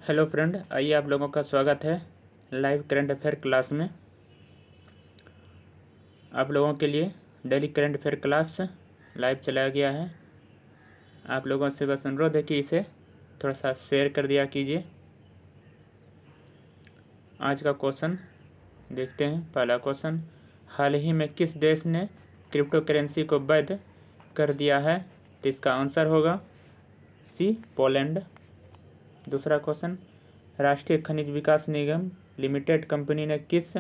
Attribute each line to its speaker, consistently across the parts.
Speaker 1: Hello friend, आइए आप लोगों का स्वागत है लाइव करंट अफेयर क्लास में। आप लोगों के लिए daily current affair class live चलाया गया है। आप लोगों से बस अनुरोध है कि इसे थोड़ा सा शेयर कर दिया कीजिए। आज का क्वेश्चन देखते हैं। पहला क्वेश्चन, हाल ही में किस देश ने क्रिप्टो करेंसी को वैध कर दिया है? तो इसका आंसर होगा सी, पोलैंड। दूसरा क्वेश्चन, राष्ट्रीय खनिज विकास निगम लिमिटेड कंपनी ने किस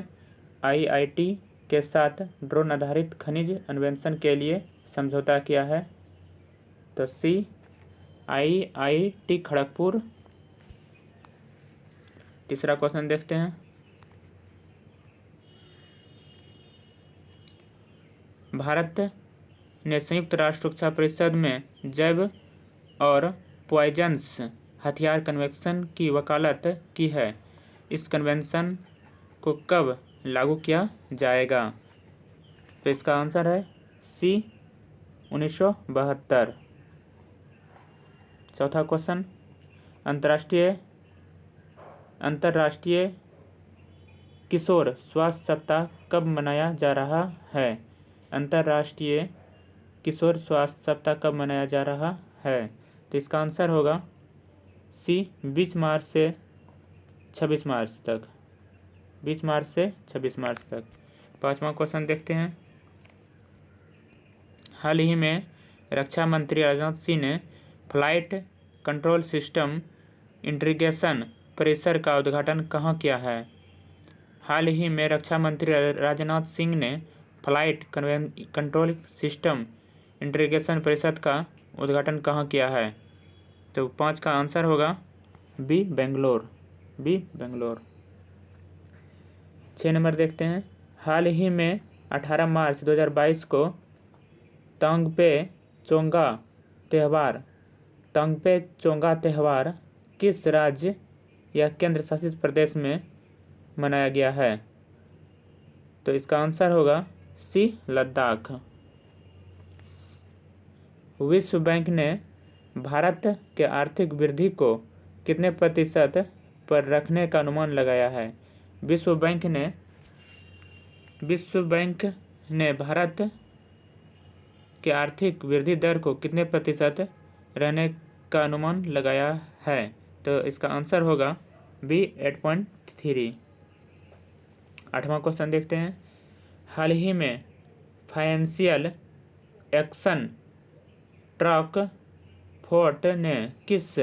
Speaker 1: आईआईटी के साथ ड्रोन आधारित खनिज अन्वेषण के लिए समझौता किया है? तो सी, आईआईटी खड़गपुर। तीसरा क्वेश्चन देखते हैं। भारत ने संयुक्त राष्ट्र सुरक्षा परिषद में जैव और पॉइजन्स हथियार कन्वेंशन की वकालत की है। इस कन्वेंशन को कब लागू किया जाएगा? तो इसका आंसर है सी, 1972। चौथा क्वेश्चन, अंतर्राष्ट्रीय किशोर स्वास्थ्य सप्ताह कब मनाया जा रहा है? अंतर्राष्ट्रीय किशोर स्वास्थ्य सप्ताह कब मनाया जा रहा है? तो इसका आंसर होगा सी, 20 मार्च से 26 मार्च तक। 20 मार्च से 26 मार्च तक। पांचवा क्वेश्चन देखते हैं। हाल ही में रक्षा मंत्री राजनाथ सिंह ने फ्लाइट कंट्रोल सिस्टम इंटीग्रेशन परिसर का उद्घाटन कहाँ किया है? हाल ही में रक्षा मंत्री राजनाथ सिंह ने फ्लाइट कंट्रोल सिस्टम इंटीग्रेशन परिषद का उद्घाटन कहाँ किया है? तो 5 का आंसर होगा बी, बेंगलोर। 6 नंबर देखते हैं। हाल ही में 18 मार्च 2022 को तांगपे चोंगा त्यौहार किस राज्य या केंद्र शासित प्रदेश में मनाया गया है? तो इसका आंसर होगा सी, लद्दाख। विश्व बैंक ने भारत के आर्थिक वृद्धि को कितने प्रतिशत पर रखने का अनुमान लगाया है? विश्व बैंक ने भारत के आर्थिक वृद्धि दर को कितने प्रतिशत रहने का अनुमान लगाया है? तो इसका आंसर होगा बी, 8.3। 8वां क्वेश्चन देखते हैं। हाल ही में फाइनेंशियल एक्शन टास्क फोर्स ने किस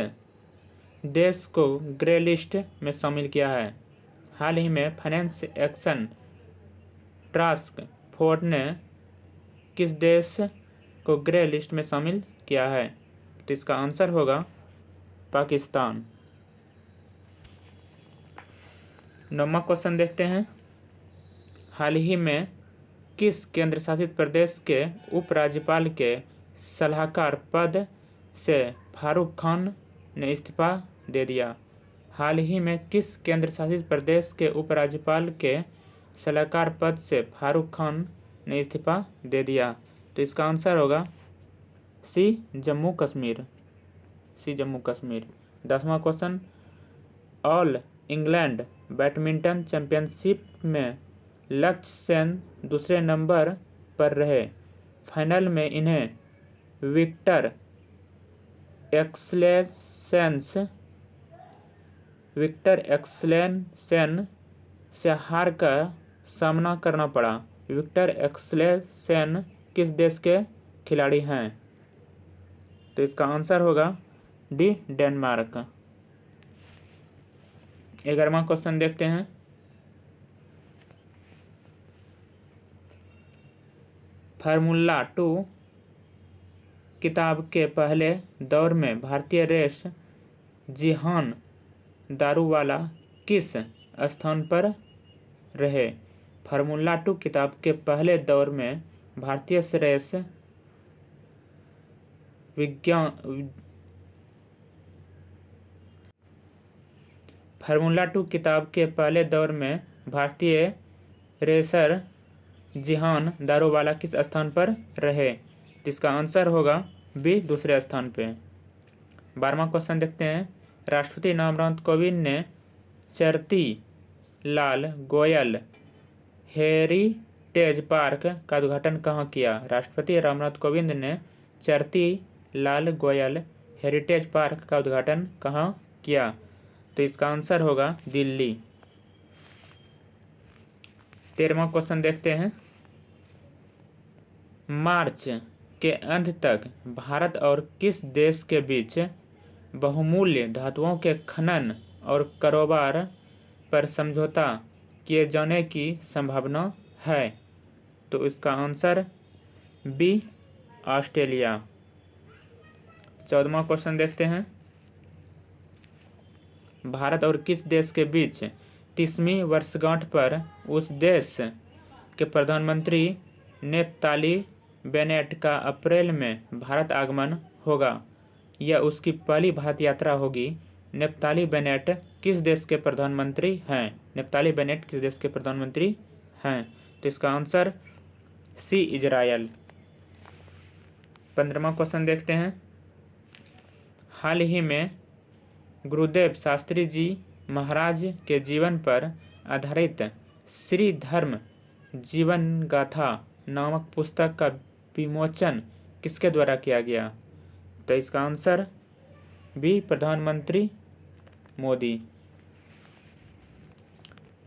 Speaker 1: देश को ग्रे लिस्ट में शामिल किया है? हाल ही में फाइनेंस एक्शन टास्क फोर्स ने किस देश को ग्रे लिस्ट में शामिल किया है? तो इसका आंसर होगा पाकिस्तान। 9वां क्वेश्चन देखते हैं। हाल ही में किस केंद्र शासित प्रदेश के उपराज्यपाल के सलाहकार पद से फारूक खान ने इस्तीफा दे दिया? हाल ही में किस केंद्र शासित प्रदेश के उपराज्यपाल के सलाहकार पद से फारूक खान ने इस्तीफा दे दिया? तो इसका आंसर होगा सी, जम्मू कश्मीर। 10वां question, all England badminton championship में लक्ष्य सेन दूसरे नंबर पर रहे। फाइनल में इन्हें विक्टर एक्सेलेसन से हार का सामना करना पड़ा। विक्टर एक्सेलेसन किस देश के खिलाड़ी हैं? तो इसका आंसर होगा डी, डेनमार्क। 11वां क्वेश्चन देखते हैं। फार्मूला 2 किताब के पहले दौर में भारतीय रेस जिहान दारूवाला किस स्थान पर रहे? फार्मूला 2 किताब के पहले दौर में भारतीय रेस फार्मूला 2 किताब के पहले दौर में भारतीय रेसर जिहान दारूवाला किस स्थान पर रहे? इसका आंसर होगा बी, दूसरे स्थान पे। 12वां क्वेश्चन देखते हैं। राष्ट्रपति रामनाथ कोविंद ने चरती लाल गोयल हेरिटेज पार्क का उद्घाटन कहाँ किया? राष्ट्रपति रामनाथ कोविंद ने चरती लाल गोयल हेरिटेज पार्क का उद्घाटन कहाँ किया? तो इसका आंसर होगा दिल्ली। 13वां क्वेश्चन देखते हैं। मार्च के अंत तक भारत और किस देश के बीच बहुमूल्य धातुओं के खनन और कारोबार पर समझौता किए जाने की संभावना है? तो इसका आंसर बी ऑस्ट्रेलिया। 14वां क्वेश्चन देखते हैं। भारत और किस देश के बीच 30वीं वर्षगांठ पर उस देश के प्रधानमंत्री नेफ्ताली बेनेट का अप्रैल में भारत आगमन होगा? यह उसकी पहली भारत यात्रा होगी। नेफ्ताली बेनेट किस देश के प्रधानमंत्री हैं? नेफ्ताली बेनेट किस देश के प्रधानमंत्री हैं? तो इसका आंसर सी इजरायल। 15वां क्वेश्चन देखते हैं। हाल ही में गुरुदेव शास्त्री जी महाराज के जीवन पर आधारित श्री धर्म जीवन गाथा नामक पुस्तक का विमोचन किसके द्वारा किया गया? तो इसका आंसर बी प्रधानमंत्री मोदी।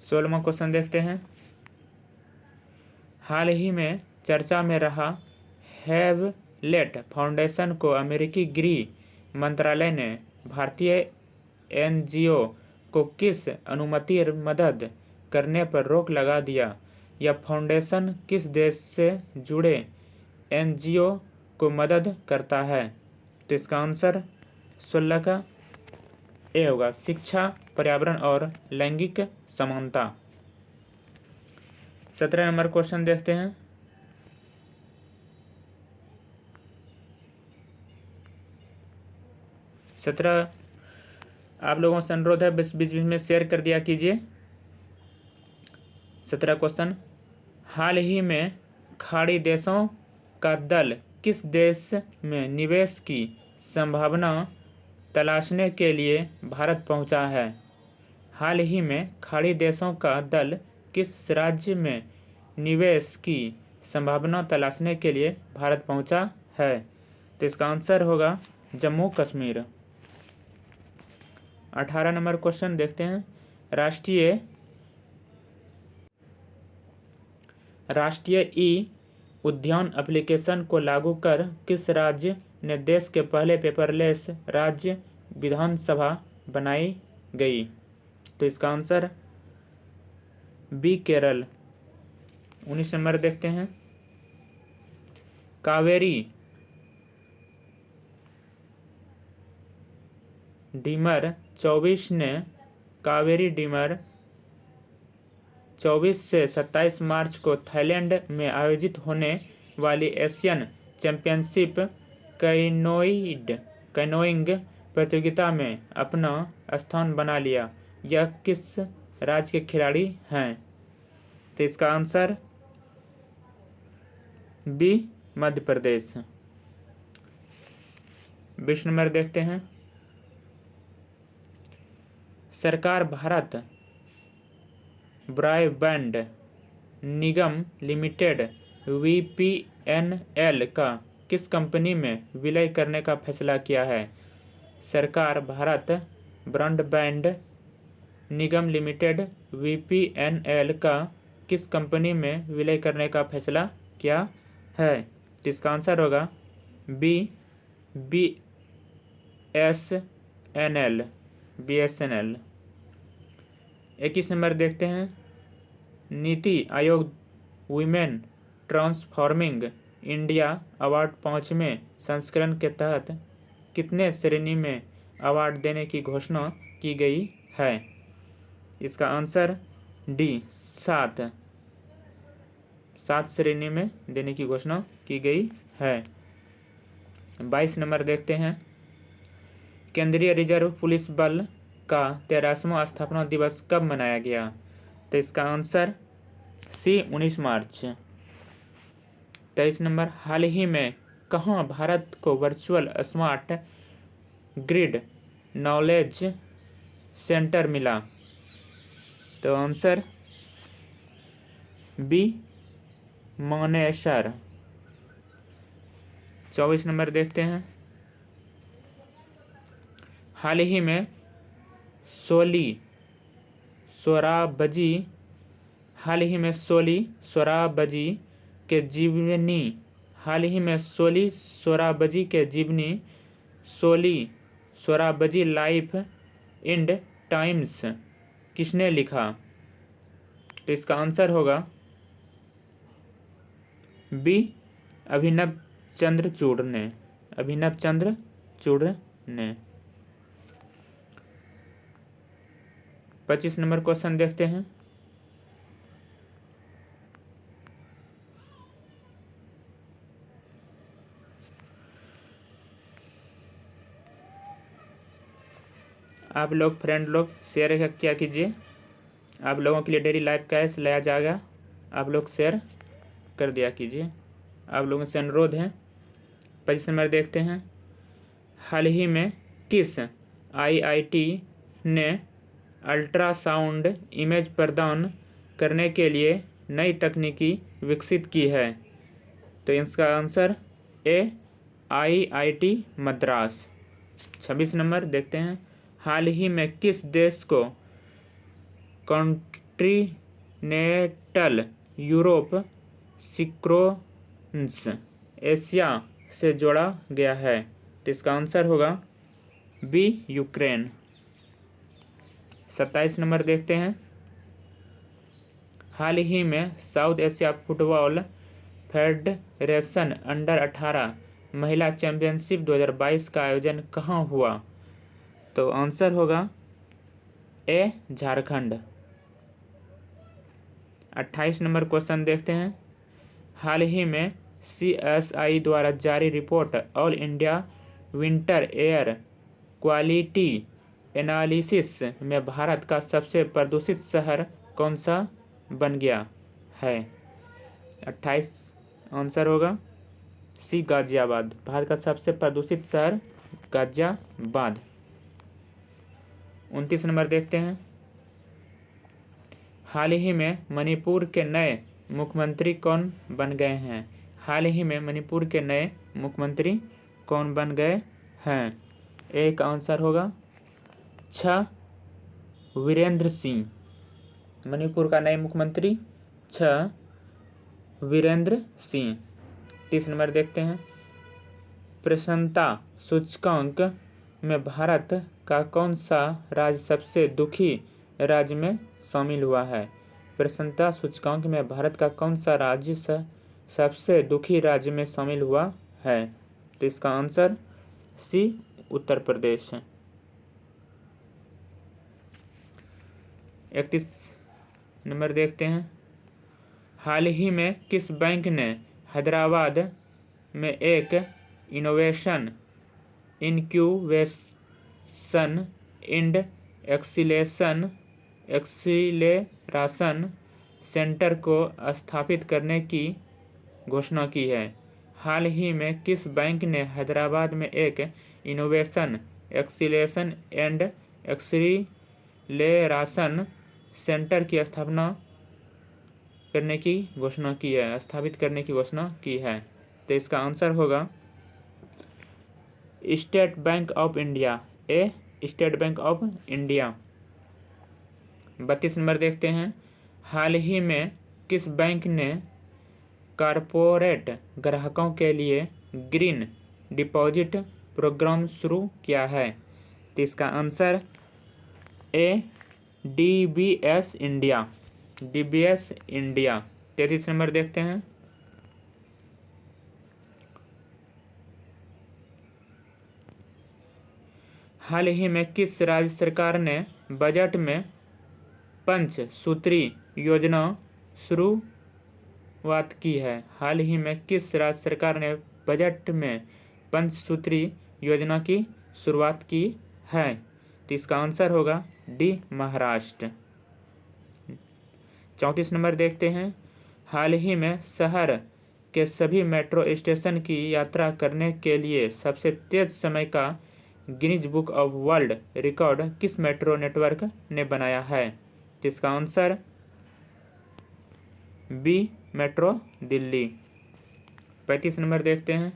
Speaker 1: 16वां क्वेश्चन देखते हैं। हाल ही में चर्चा में रहा हैवलेट फाउंडेशन को अमेरिकी गृह मंत्रालय ने भारतीय एनजीओ को किस अनुमति मदद करने पर रोक लगा दिया? यह फाउंडेशन किस देश से जुड़े एनजीओ को मदद करता है? तो इसका आंसर 16 का ए होगा, शिक्षा, पर्यावरण और लैंगिक समानता। 17 नंबर क्वेश्चन देखते हैं। आप लोगों से अनुरोध है बीच बीच में शेयर कर दिया कीजिए। 17 क्वेश्चन। हाल ही में खाड़ी देशों का दल किस देश में निवेश की संभावना तलाशने के लिए भारत पहुंचा है? हाल ही में खाड़ी देशों का दल किस राज्य में निवेश की संभावना तलाशने के लिए भारत पहुंचा है? तो इसका आंसर होगा जम्मू कश्मीर। 18 नंबर क्वेश्चन देखते हैं। राष्ट्रीय ई उद्यान एप्लीकेशन को लागू कर किस राज्य ने देश के पहले पेपरलेस राज्य विधानसभा बनाई गई? तो इसका आंसर बी केरल। 19 नंबर देखते हैं। कावेरी डीमर 24 ने कावेरी डीमर 24 से 27 मार्च को थाईलैंड में आयोजित होने वाली एशियन चैंपियनशिप कैनोइंग प्रतियोगिता में अपना स्थान बना लिया। यह किस राज्य के खिलाड़ी हैं? तो इसका answer B Madhya Pradesh. 20 number देखते हैं। सरकार भारत ब्रॉडबैंड निगम लिमिटेड VPNL का किस कंपनी में विलय करने का फैसला किया है? सरकार भारत ब्रॉडबैंड निगम लिमिटेड VPNL का किस कंपनी में विलय करने का फैसला किया है? तो इसका आंसर होगा BSNL। 21 नंबर देखते हैं। NITI Aayog women transforming India award 5वें संस्करण के तहत कितने श्रेणी में अवार्ड देने की घोषणा की गई है? इसका आंसर डी 7 श्रेणी में देने की घोषणा की गई है। 22 नंबर देखते हैं। केंद्रीय रिजर्व पुलिस बल का 13वां स्थापना दिवस कब मनाया गया? तो इसका आंसर सी 19 मार्च। 23 नंबर। हाल ही में कहाँ भारत को virtual smart grid knowledge centre मिला? तो आंसर बी मानेसर। 24 नंबर देखते हैं। हाल ही में Soli Sorabjee life and times किसने लिखा? तो इसका आंसर होगा बी अभिनव चंद्र चूड़ ने। 25 नंबर क्वेश्चन देखते हैं। आप लोग फ्रेंड लोग शेयर क्या कीजिए, आप लोगों के लिए डेली लाइव कैश लाया जाएगा, आप लोग शेयर कर दिया कीजिए, आप लोगों से अनुरोध है। 25 नंबर देखते हैं। हाल ही में किस आईआईटी ने अल्ट्रासाउंड इमेज प्रदान करने के लिए नई तकनीकी विकसित की है? तो इसका answer A IIT Madras. 26 number देखते हैं। हाल ही में किस देश को कॉन्टिनेंटल यूरोप सिंक्रोनस एशिया से जोड़ा गया है? तो इसका आंसर होगा बी यूक्रेन। 27 नंबर देखते हैं। हाल ही में साउथ एशिया फुटबॉल फेडरेशन अंडर-18 महिला चैंपियनशिप 2022 का आयोजन कहाँ हुआ? तो आंसर होगा ए झारखंड। 28 नंबर क्वेश्चन देखते हैं। हाल ही में CSI द्वारा जारी report all India winter air quality analysis में भारत का सबसे प्रदूषित शहर कौन सा बन गया है? 28 आंसर होगा सी गाजियाबाद। भारत का सबसे प्रदूषित शहर गाजियाबाद। 29 नंबर देखते हैं। हाल ही में मणिपुर के नए मुख्यमंत्री कौन बन गए हैं? हाल ही में मणिपुर के नए मुख्यमंत्री कौन बन गए हैं? एक आंसर होगा छ वीरेंद्र सिंह। मणिपुर का नए मुख्यमंत्री छ वीरेंद्र सिंह। 30 नंबर देखते हैं। प्रसन्नता सूचकांक में भारत का कौन सा राज्य सबसे दुखी राज्य में शामिल हुआ है? प्रसन्नता सूचकांक में भारत का कौन सा राज्य सबसे दुखी राज्य में शामिल हुआ है? तो इसका आंसर सी उत्तर प्रदेश है। 31 नंबर देखते हैं। हाल ही में किस बैंक ने हैदराबाद में एक innovation incubation and acceleration centre को स्थापित करने की घोषणा की है? हाल ही में किस बैंक ने हैदराबाद में एक innovation acceleration and acceleration centre की स्थापित करने की घोषणा की है? तो इसका आंसर होगा state bank of India. A state bank of India. 32 number देखते हैं। हाल ही में किस बैंक ने कॉरपोरेट ग्राहकों के लिए ग्रीन डिपॉजिट प्रोग्राम शुरू किया है? तो इसका answer A DBS India. 33 number देखते हैं। हाल ही में किस राज्य सरकार ने बजट में पंचसूत्री योजना शुरुआत की है? हाल ही में किस राज्य सरकार ने बजट में पंचसूत्री योजना की शुरुआत की है? तो इसका आंसर होगा डी महाराष्ट्र। 34 नंबर देखते हैं। हाल ही में शहर के सभी मेट्रो स्टेशन की यात्रा करने के लिए सबसे तेज समय का Guinness book of world record किस मेट्रो नेटवर्क ने बनाया है? तो इसका answer B metro Delhi. 35 number देखते हैं।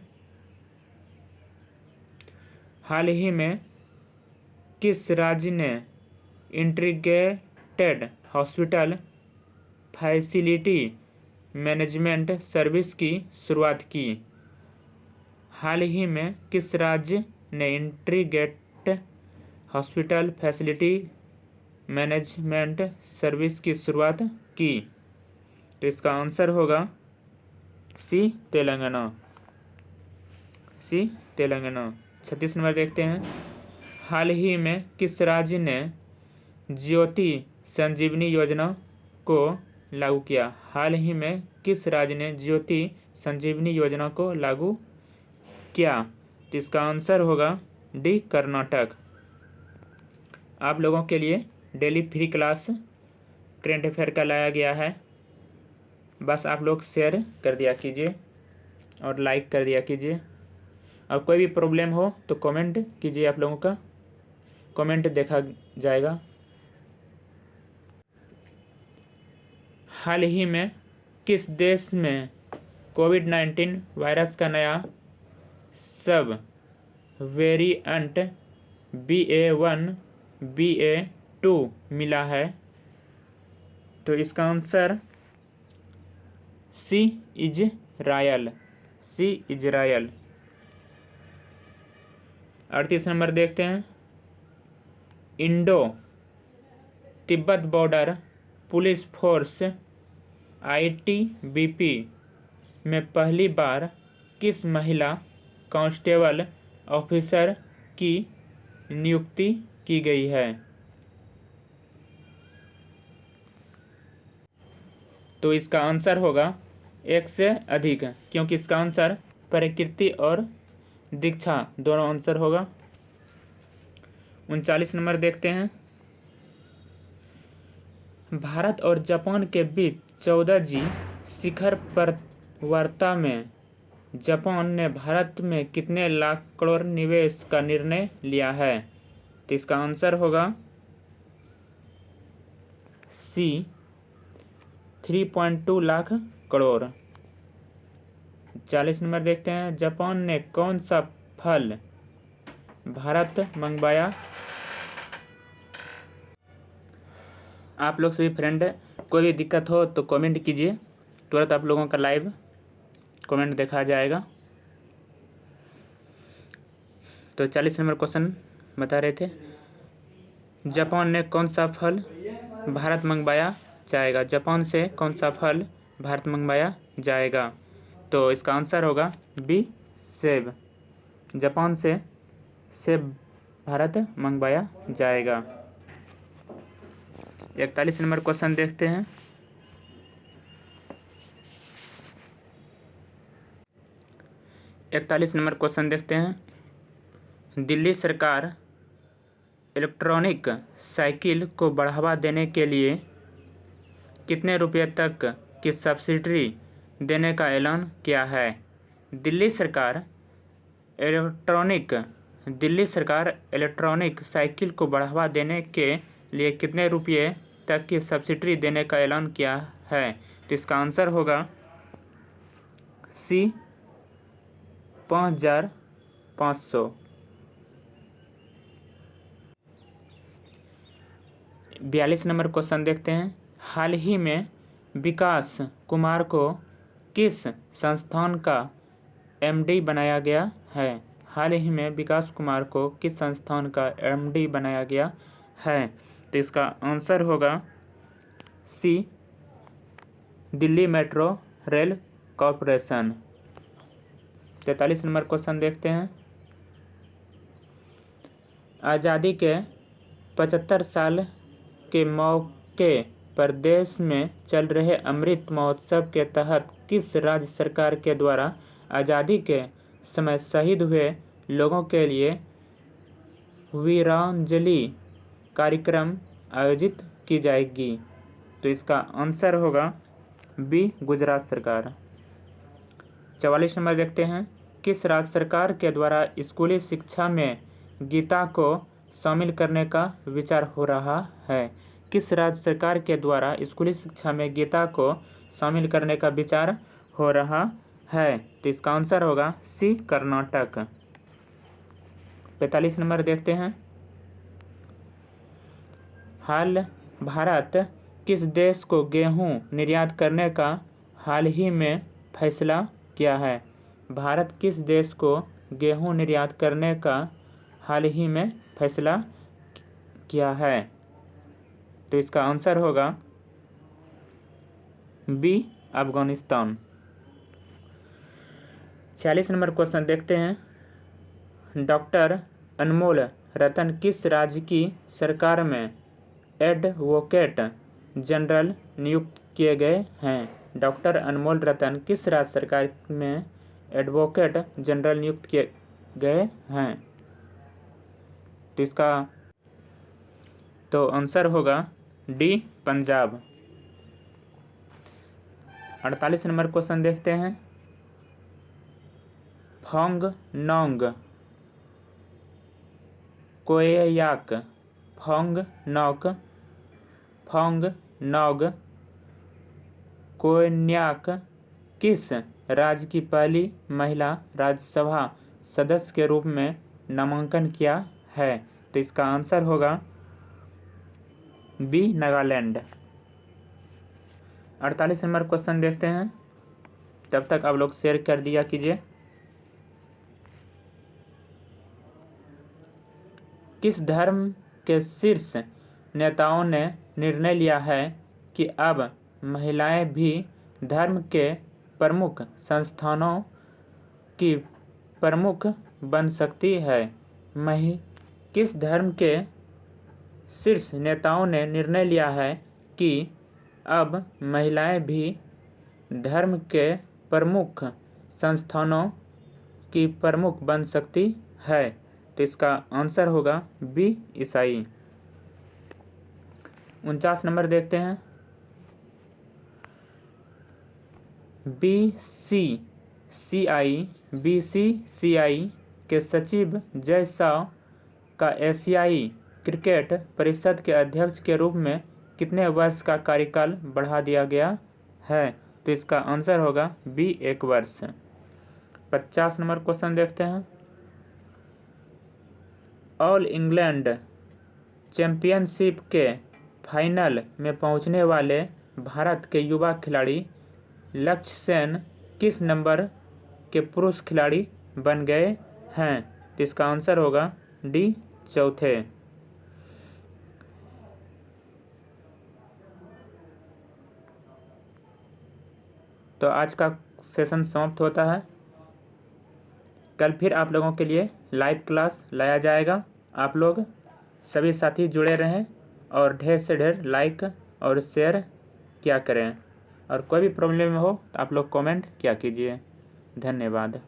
Speaker 1: हाल ही में किस राज्य ने integrated hospital facility management service की शुरुआत की? हाल ही में किस राज्य ने integrated hospital facility management service की शुरुआत की? तो इसका आंसर होगा C Telangana. C Telangana. 36 number देखते हैं। हाल ही में किस राज्य ने ज्योति संजीवनी योजना को लागू किया? हाल ही में किस राज्य ने ज्योति संजीवनी योजना को लागू किया? तो इसका आंसर होगा डी कर्नाटक। आप लोगों के लिए daily free class current affair का लाया गया है। बस आप लोग शेयर कर दिया कीजिए और लाइक कर दिया कीजिए। और कोई भी प्रॉब्लम हो तो कमेंट कीजिए, आप लोगों का कमेंट देखा जाएगा। हाल ही में किस देश में कोविड-19 वायरस का नया सब वेरिएंट BA.1 BA.2 मिला है? तो इसका आंसर सी इजरायल। सी इजरायल। 38 नंबर देखते हैं। Indo Tibet border police force ITBP में पहली बार किस महिला कांस्टेबल ऑफिसर की नियुक्ति की गई है? तो इसका आंसर होगा एक से अधिक, क्योंकि इसका आंसर प्रकृति और दीक्षा दोनों आंसर होगा। 39 नंबर देखते हैं। भारत और जापान के बीच 14G शिखर वार्ता में जापान ने भारत में कितने लाख करोड़ निवेश का निर्णय लिया है? तो इसका आंसर होगा सी 3.2 लाख करोड़। 40 नंबर देखते हैं। जापान ने कौन सा फल भारत मंगवाया? आप लोग सभी फ्रेंड कोई भी दिक्कत हो तो कमेंट कीजिए, तुरंत आप लोगों का लाइव कमेंट देखा जाएगा। तो 40 नंबर क्वेश्चन बता रहे थे, जापान ने कौन सा फल भारत मंगवाया जाएगा? जापान से कौन सा फल भारत मंगवाया जाएगा? तो इसका आंसर होगा बी सेब। जापान से सेब भारत मंगवाया जाएगा। 41 नंबर क्वेश्चन देखते हैं। इकतालीस नंबर क्वेश्चन देखते हैं। दिल्ली सरकार इलेक्ट्रॉनिक साइकिल को बढ़ावा देने के लिए कितने रुपए तक की सब्सिडी देने का ऐलान किया है? दिल्ली सरकार इलेक्ट्रॉनिक साइकिल को बढ़ावा देने के लिए कितने रुपये तक की सब्सिडी देने का ऐलान किया है? तो इसका आंसर होगा सी 5,500। 42 नंबर क्वेश्चन देखते हैं। हाल ही में विकास कुमार को किस संस्थान का MD बनाया गया है? हाल ही में विकास कुमार को किस संस्थान का MD बनाया गया है? तो इसका आंसर होगा C Delhi metro rail corporation. 43 number question देखते हैं। आज़ादी के 75 साल के मौके पर देश में चल रहे अमृत महोत्सव के तहत किस राज्य सरकार के द्वारा आज़ादी के समय शहीद हुए लोगों के लिए वीरांजलि कार्यक्रम आयोजित की जाएगी? तो इसका आंसर होगा बी गुजरात सरकार। 44 नंबर देखते हैं। किस राज्य सरकार के द्वारा स्कूली शिक्षा में गीता को शामिल करने का विचार हो रहा है? किस राज्य सरकार के द्वारा स्कूली शिक्षा में गीता को शामिल करने का विचार हो रहा है? तो इसका आंसर होगा सी, कर्नाटक। 45 नंबर देखते हैं। हाल भारत किस देश को गेहूं निर्यात करने का हाल ही में फैसला किया है? भारत किस देश को गेहूं निर्यात करने का हाल ही में फैसला किया है? तो इसका आंसर होगा बी, अफगानिस्तान। 46 नंबर क्वेश्चन देखते हैं। डॉक्टर अनमोल रतन किस राज्य की सरकार में एडवोकेट जनरल नियुक्त किए गए हैं? डॉक्टर अनमोल रतन किस राज्य सरकार में एडवोकेट जनरल नियुक्त किए गए हैं? तो इसका आंसर होगा डी, पंजाब। 48 नंबर क्वेश्चन देखते हैं। फोंग नोंग कोएयाक फोंग नोग कोन्याक किस राज्य की पहली महिला राज्यसभा सदस्य के रूप में नामांकन किया है? तो इसका आंसर होगा बी, नागालैंड। 48 नंबर क्वेश्चन देखते हैं। तब तक आप लोग शेयर कर दिया कीजिए। किस धर्म के शीर्ष नेताओं ने निर्णय लिया है कि अब महिलाएं भी धर्म के प्रमुख संस्थानों की प्रमुख बन सकती है? किस धर्म के शीर्ष नेताओं ने निर्णय लिया है कि अब महिलाएं भी धर्म के प्रमुख संस्थानों की प्रमुख बन सकती है? तो इसका आंसर होगा बी, ईसाई। 49 नंबर देखते हैं। बीसीसीआई के सचिव जय शाह का एशियाई क्रिकेट परिषद के अध्यक्ष के रूप में कितने वर्ष का कार्यकाल बढ़ा दिया गया है? तो इसका आंसर होगा बी, 1 वर्ष। 50 नंबर क्वेश्चन देखते हैं। ऑल इंग्लैंड चैंपियनशिप के फाइनल में पहुंचने वाले भारत के युवा खिलाड़ी लक्ष्य सेन किस नंबर के पुरुष खिलाड़ी बन गए हैं? तो इसका आंसर होगा डी, 4थे। तो आज का सेशन समाप्त होता है। कल फिर आप लोगों के लिए लाइव क्लास लाया जाएगा। आप लोग सभी साथी जुड़े रहें और ढेर से ढेर लाइक और शेयर किया करें। और कोई भी प्रॉब्लम हो तो आप लोग कमेंट किया कीजिए। धन्यवाद।